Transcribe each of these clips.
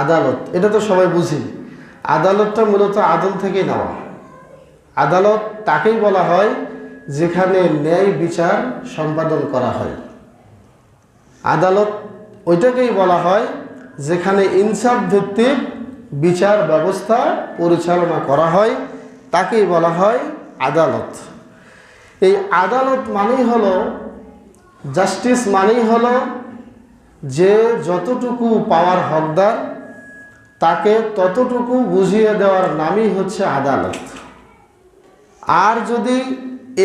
আদালত, এটা তো সবাই বুঝি। আদালতটা মূলত আদল থেকেই নেওয়া। আদালত তাকেই বলা হয় যেখানে ন্যায় বিচার সম্পাদন করা হয়। আদালত ওইটাকেই বলা হয় যেখানে ইনসাফ ভিত্তিক বিচার ব্যবস্থা পরিচালনা করা হয়, তাকেই বলা হয় আদালত। এই আদালত মানেই হলো, জাস্টিস মানেই হলো যে যতটুকু পাওয়ার হকদার তাকে ততটুকু বুঝিয়ে দেওয়ার নামই হচ্ছে আদালত। আর যদি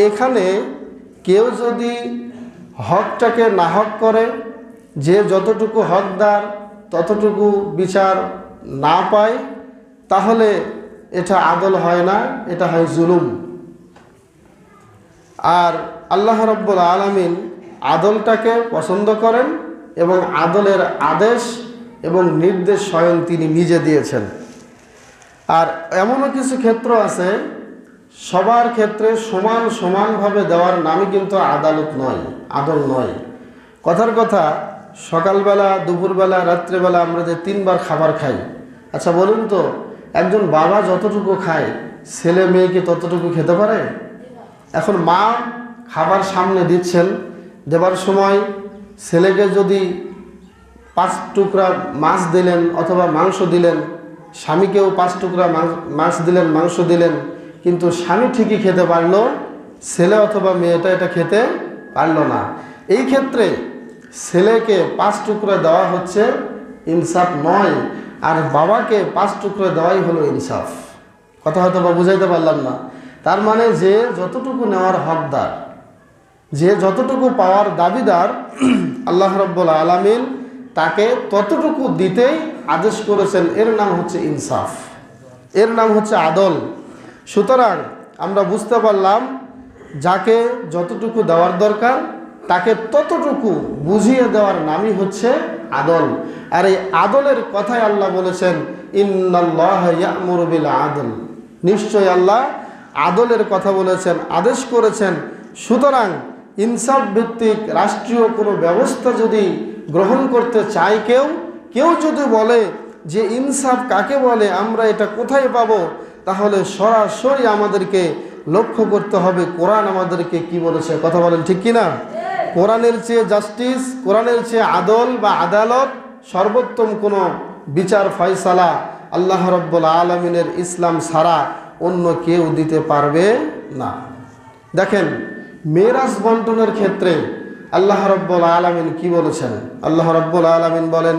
এখানে কেউ যদি হকটাকে নাহক করে, যে যতটুকু হকদার ততটুকু বিচার না পায়, তাহলে এটা আদল হয় না, এটা হয় জুলুম। আর আল্লাহ রাব্বুল আলামিন আদলটাকে পছন্দ করেন এবং আদলের আদেশ এবং নির্দেশ স্বয়ং তিনি নিজে দিয়েছেন। আর এমনও কিছু ক্ষেত্র আছে, সবার ক্ষেত্রে সমানভাবে দেওয়ার নামই কিন্তু আদালত নয়, আদল নয়। কথার কথা, সকালবেলা, দুপুরবেলা, রাত্রেবেলা আমরা যে 3 বার খাবার খাই, আচ্ছা বলুন তো, একজন বাবা যতটুকু খায় ছেলে মেয়ে কি ততটুকু খেতে পারে? এখন মা খাবার সামনে দিচ্ছেন, দেবার সময় ছেলেকে যদি 5 টুকরা মাছ দিলেন অথবা মাংস দিলেন, স্বামীকেও 5 টুকরা মাছ দিলেন, মাংস দিলেন, কিন্তু স্বামী ঠিকই খেতে পারলো, ছেলে অথবা মেয়েটা এটা খেতে পারলো না। এই ক্ষেত্রে ছেলেকে 5 টুকরা দেওয়া হচ্ছে ইনসাফ নয়, আর বাবাকে 5 টুকরা দেওয়াই হলো ইনসাফ। কথা হয়তো বা বুঝাইতে পারলাম না। তার মানে যে যতটুকু নেওয়ার হকদার, যে যতটুকু পাওয়ার দাবিদার, আল্লাহ রাব্বুল আলামিন তাকে ততটুকু দিতেই আদেশ করেছেন। এর নাম হচ্ছে ইনসাফ, এর নাম হচ্ছে আদল। সুতরাং আমরা বুঝতে পারলাম, যাকে যতটুকু দেওয়ার দরকার তাকে ততটুকু বুঝিয়ে দেওয়ার নামই হচ্ছে আদল। আর এই আদলের কথাই আল্লাহ বলেছেন, ইন্নাল্লাহা ইয়া'মুরু বিল আদল, নিশ্চয় আল্লাহ আদলের কথা বলেছেন, আদেশ করেছেন। সুতরাং ইনসাফ ভিত্তিক রাষ্ট্রীয় কোনো ব্যবস্থা যদি গ্রহণ করতে চায় কেউ যদি বলে যে ইনসাফ কাকে বলে, আমরা এটা কোথায় পাবো, তাহলে সরাসরি আমাদেরকে লক্ষ্য করতে হবে কোরআন আমাদেরকে কি বলেছে। কথা বলেন ঠিক কিনা? কোরআনের চেয়ে জাস্টিস, কোরআনের চেয়ে আদল বা আদালত, সর্বোত্তম কোনো বিচার ফয়সালা আল্লাহ রাব্বুল আলামিনের ইসলাম ছাড়া অন্য কেউ দিতে পারবে না। দেখেন, মেরাজ বন্টনের ক্ষেত্রে আল্লাহ রাব্বুল আলামিন কি বলেছেন? আল্লাহ রাব্বুল আলামিন বলেন,